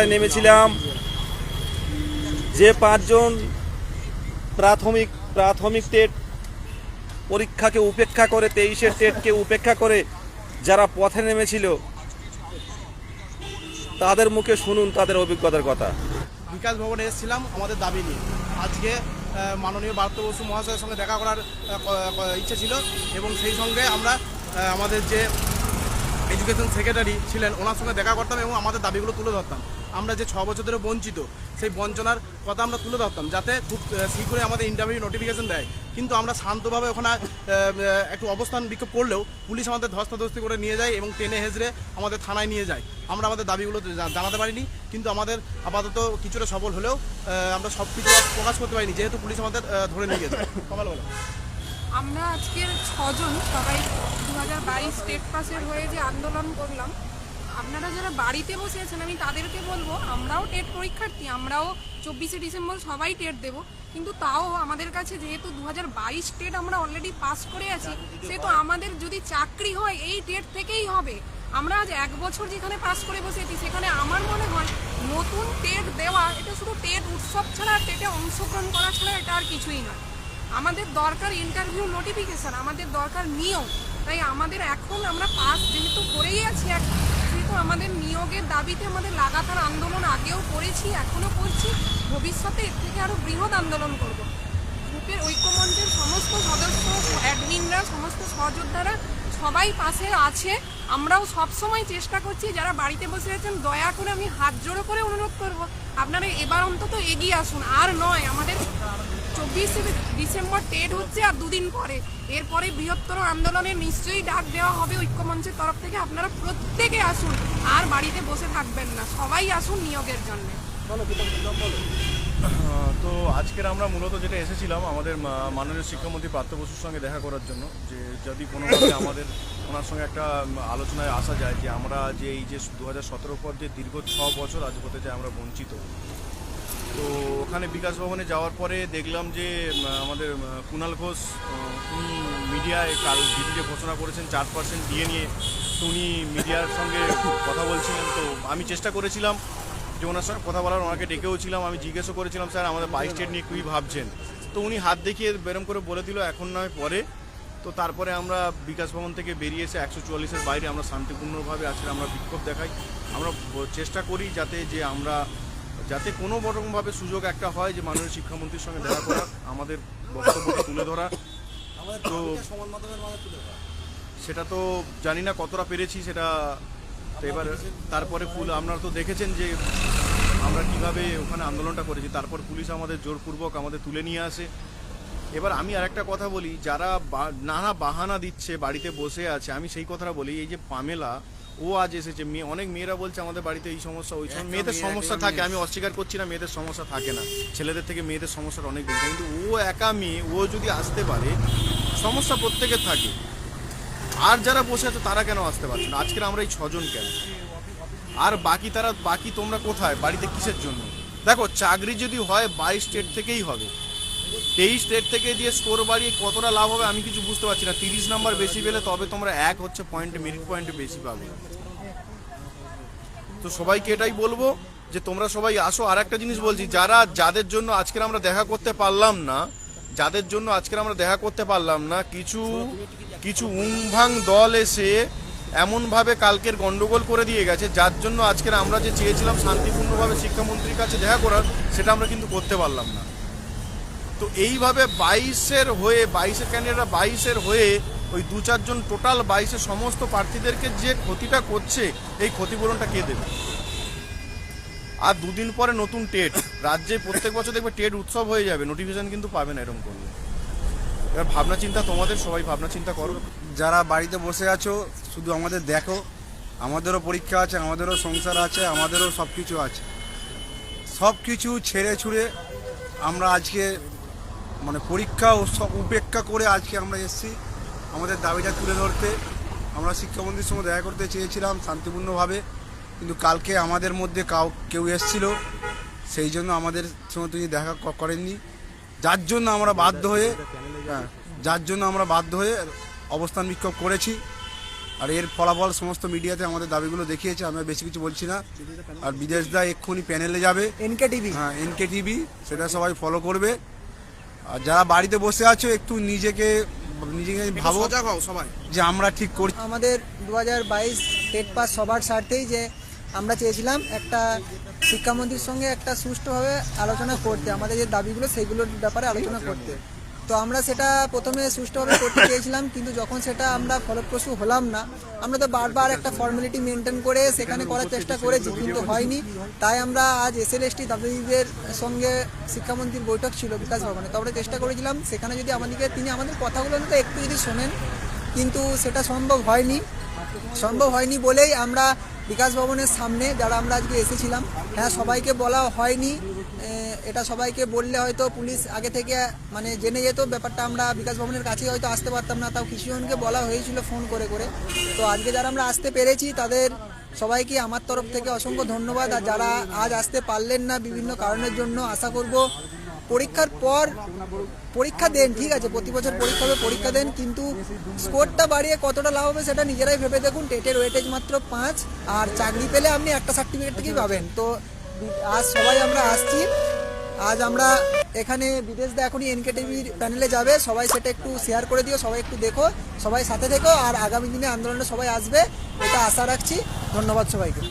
রাস্তায় নেমেছিলাম যে 5 জন প্রাথমিক টেট পরীক্ষাকে উপেক্ষা করে 23-এর টেটকে উপেক্ষা করে যারা পথে নেমেছিল তাদের মুখে শুনুন তাদের অভিজ্ঞতার কথা। বিকাশ ভবনে এসেছিলাম আমাদের দাবি নিয়ে। আজকে মাননীয় পার্থ বসু মহাশয়ের সঙ্গে দেখা করার ইচ্ছে ছিল এবং সেই সঙ্গে আমরা আমাদের যে এডুকেশন সেক্রেটারি ছিলেন ওনার সঙ্গে দেখা করতাম এবং আমাদের দাবিগুলো তুলে ধরতাম। আমরা যে 6 বছর ধরে বঞ্চিত সেই বঞ্চনার কথা আমরা তুলে ধরতাম যাতে খুব শীঘ্রই আমাদের ইন্টারভিউ নোটিফিকেশন দেয়। কিন্তু আমরা শান্তভাবে ওখানে একটু অবস্থান বিক্ষোভ করলেও পুলিশ আমাদের ধস্তাধস্তি করে নিয়ে যায় এবং টেনে হেঁচড়ে আমাদের থানায় নিয়ে যায়। আমরা আমাদের দাবিগুলো জানাতে পারিনি, কিন্তু আমাদের আপাতত কিছুটা সফল হলেও আমরা সব কিছু প্রকাশ করতে পারিনি যেহেতু পুলিশ আমাদের ধরে নিয়ে গেছে। সকালবেলা আমরা আজকের 6 জন সবাই 2022 স্টেট পাসের হয়ে যে আন্দোলন করলাম, আপনারা যারা বাড়িতে বসে আছেন আমি তাদেরকে বলবো আমরাও টেট পরীক্ষার্থী, আমরাও 24শে ডিসেম্বর সবাই টেট দেব, কিন্তু তাও আমাদের কাছে যেহেতু 2022 টেট আমরা অলরেডি পাস করে আছি সেহেতু আমাদের যদি চাকরি হয় এই টেট থেকেই হবে। আমরা আজ 1 বছর যেখানে পাস করে বসেছি সেখানে আমার মনে হয় নতুন টেট দেওয়া এটা শুধু টেট উৎসব ছাড়া টেটে অংশগ্রহণ করা ছাড়া এটা আর কিছুই নয়। আমাদের দরকার ইন্টারভিউ নোটিফিকেশন, আমাদের দরকার নিয়োগ। তাই আমাদের এখন আমরা পাস যেহেতু করেই আছি সেহেতু আমাদের নিয়োগের দাবিতে আমাদের লাগাতার আন্দোলন আগেও করেছি, এখনও করছি, ভবিষ্যতে এর থেকে আরও বৃহৎ আন্দোলন করব। গ্রুপের ঐক্যমঞ্চের সমস্ত সদস্য, অ্যাডমিনরা, সমস্ত সহযোদ্ধারা সবাই পাশে আছে। আমরাও সবসময় চেষ্টা করছি। যারা বাড়িতে বসে আছেন দয়া করে আমি হাত জোড়ো করে অনুরোধ করব আপনারা এবার অন্তত এগিয়ে আসুন। আর নয়, আমাদের 24শে ডিসেম্বর টেট হচ্ছে আর 2 দিন পরে, এরপরে বৃহত্তর আন্দোলনের নিশ্চয়ই ডাক দেওয়া হবে ঐক্যমঞ্চের তরফ থেকে। আপনারা প্রত্যেকে আসুন, আর বাড়িতে বসে থাকবেন না, সবাই আসুন নিয়োগের জন্য। তো আজকের আমরা মূলত যেটা এসেছিলাম আমাদের মাননীয় শিক্ষামন্ত্রী পার্থ বসুর সঙ্গে দেখা করার জন্য, যে যদি কোনোভাবে আমাদের ওনার সঙ্গে একটা আলোচনায় আসা যায় যে আমরা যে এই যে 2017 পর যে দীর্ঘ 6 বছর আজ হতে যায় আমরা বঞ্চিত। তো ওখানে বিকাশ ভবনে যাওয়ার পরে দেখলাম যে আমাদের কুণাল ঘোষ উনি মিডিয়ায় কাল ভিডিওতে ঘোষণা করেছেন 4% দিয়ে নিয়ে, তো উনি মিডিয়ার সঙ্গে কথা বলছিলেন। তো আমি চেষ্টা করেছিলাম যে ওনার সঙ্গে কথা বলার, ওনাকে ডেকেও ছিলাম, আমি জিজ্ঞেসও করেছিলাম স্যার আমাদের 22 স্টেট নিয়ে কী ভাবছেন। তো উনি হাত দেখিয়ে বেরম করে বলে দিল এখন নয় পরে। তো তারপরে আমরা বিকাশ ভবন থেকে বেরিয়ে এসে 144-এর বাইরে আমরা শান্তিপূর্ণভাবে আজকে আমরা বিক্ষোভ দেখাই। আমরা চেষ্টা করি যাতে কোনো রকমভাবে সুযোগ একটা হয় যে মাননীয় শিক্ষামন্ত্রীর সঙ্গে দেখা করার, আমাদের বক্তব্য তুলে ধরা। তো সেটা তো জানি না কতটা পেরেছি সেটা। তো এবার তারপরে আপনারা তো দেখেছেন যে আমরা কিভাবে ওখানে আন্দোলনটা করেছি, তারপর পুলিশ আমাদের জোরপূর্বক আমাদের তুলে নিয়ে আসে। এবার আমি আরেকটা কথা বলি, যারা নানা বাহানা দিচ্ছে বাড়িতে বসে আছে, আমি সেই কথাটা বলি, এই যে পামেলা ও আজ এসেছে, অনেক মেয়েরা বলছে আমাদের বাড়িতে এই সমস্যা ওই সমস্যা। মেয়েদের সমস্যা থাকে, আমি অস্বীকার করছি না মেয়েদের সমস্যা থাকে না, ছেলেদের থেকে মেয়েদের সমস্যাটা অনেক বেশি, কিন্তু ও একা মেয়ে, ও যদি আসতে পারে সমস্যা প্রত্যেকের থাকে। আর যারা বসে আছে তারা কেন আসতে পারছে না? আজকের আমরা এই 6 জন কেন? আর বাকি তোমরা কোথায়, বাড়িতে কিসের জন্য? দেখো, চাকরি যদি হয় 22 স্টেট থেকেই হবে, 23 স্টেট থেকে দিয়ে স্কোর বাড়িয়ে কতটা লাভ হবে আমি কিছু বুঝতে পারছি না। 30 নাম্বার বেশি পেলে তবে তোমরা মেরিট পয়েন্টে বেশি পাবে। তো সবাইকে এটাই বলবো যে তোমরা সবাই আসো। আর একটা জিনিস বলছি, যাদের জন্য আজকের আমরা দেখা করতে পারলাম না, কিছু উমভাং দল এসে এমনভাবে কালকের গন্ডগোল করে দিয়ে গেছে, যার জন্য আজকের আমরা যে চেয়েছিলাম শান্তিপূর্ণভাবে শিক্ষামন্ত্রীর কাছে দেখা করার, সেটা আমরা কিন্তু করতে পারলাম না। তো এইভাবে 22-এর ক্যান্ডিডেটরা 22-এর হয়ে ওই 2-4 জন টোটাল 22-এর সমস্ত প্রার্থীদেরকে যে ক্ষতিটা করছে, এই ক্ষতিপূরণটা কে দেবে? আর 2 দিন পরে নতুন টেট, রাজ্যে প্রত্যেক বছর দেখবে টেট উৎসব হয়ে যাবে, নোটিফিকেশন কিন্তু পাবে না এরকম করলে। এবার ভাবনা চিন্তা তোমাদের, সবাই ভাবনা চিন্তা করো। যারা বাড়িতে বসে আছো শুধু আমাদের দেখো, আমাদেরও পরীক্ষা আছে, আমাদেরও সংসার আছে, আমাদেরও সব কিছু আছে। সব কিছু ছেড়ে ছুড়ে আমরা আজকে পরীক্ষা ও সব উপেক্ষা করে আজকে আমরা এসেছি আমাদের দাবিটা তুলে ধরতে। আমরা শিক্ষামন্ত্রীর সঙ্গে দেখা করতে চেয়েছিলাম শান্তিপূর্ণভাবে, কিন্তু কালকে আমাদের মধ্যে কেউ এসেছিল, সেই জন্য আমাদের সঙ্গে তিনি দেখা করেননি, যার জন্য আমরা বাধ্য হয়ে অবস্থান বিক্ষোভ করেছি। আর এর ফলাফল সমস্ত মিডিয়াতে আমাদের দাবিগুলো দেখিয়েছে, আমি আর বেশি কিছু বলছি না। আর বিদেশ দা এক্ষুনি প্যানেলে যাবে, এনকেটিভি। হ্যাঁ এনকেটিভি, সেটা সবাই ফলো করবে। আর যারা বাড়িতে বসে আছো একটু নিজেকে ভাবো সজাগ হও সবাই। যে আমরা ঠিক করছি। আমাদের 2022 টেট পাস সবার স্বার্থেই, যে আমরা চেয়েছিলাম একটা শিক্ষামন্ত্রীর সঙ্গে একটা সুষ্ঠুভাবে আলোচনা করতে, আমাদের যে দাবিগুলো সেইগুলোর ব্যাপারে আলোচনা করতে। তো আমরা সেটা প্রথমে সুষ্ঠুভাবে করতে চেয়েছিলাম, কিন্তু যখন সেটা আমরা ফলপ্রসূ হলাম না, আমরা তো বারবার একটা ফর্মালিটি মেনটেন করে সেখানে করার চেষ্টা করেছি, কিন্তু হয়নি। তাই আমরা আজ SL/ST দাবিদের সঙ্গে শিক্ষামন্ত্রীর বৈঠক ছিল বিকাশ ভবনে। তো আমরা চেষ্টা করেছিলাম সেখানে যদি তিনি আমাদের কথাগুলো তো একটু যদি শোনেন, কিন্তু সেটা সম্ভব হয়নি বলেই আমরা বিকাশ ভবনের সামনে যারা আমরা আজকে এসেছিলাম, হ্যাঁ সবাইকে বলা হয়নি, এটা সবাইকে বললে হয়তো পুলিশ আগে থেকে মানে জেনে যেত ব্যাপারটা, আমরা বিকাশ ভবনের কাছে হয়তো আসতে পারতাম না, তাও কিছুজনকে বলা হয়েছিল ফোন করে। তো আজকে যারা আমরা আসতে পেরেছি তাদের সবাইকে আমার তরফ থেকে অসংখ্য ধন্যবাদ। আর যারা আজ আসতে পারলেন না বিভিন্ন কারণের জন্য, আশা করব পরীক্ষার পর পরীক্ষা দেন, ঠিক আছে, প্রতি বছর পরীক্ষা হবে, পরীক্ষা দেন, কিন্তু স্কোরটা বাড়িয়ে কতটা লাভ হবে সেটা নিজেরাই ভেবে দেখুন। টেটের ওয়েটেজ মাত্র 5, আর চাকরি পেলে আপনি একটা সার্টিফিকেট থেকেই পাবেন। তো আজ সবাই আমরা আসছি, আজ আমরা এখানে বিদেশ দা এখনই এনকেটিভির প্যানেলে যাবে, সবাই সেটা একটু শেয়ার করে দিও, সবাই একটু দেখো, সবাই সাথে থেকো, আর আগামী দিনে আন্দোলনে সবাই আসবে এটা আশা রাখছি। ধন্যবাদ সবাইকে।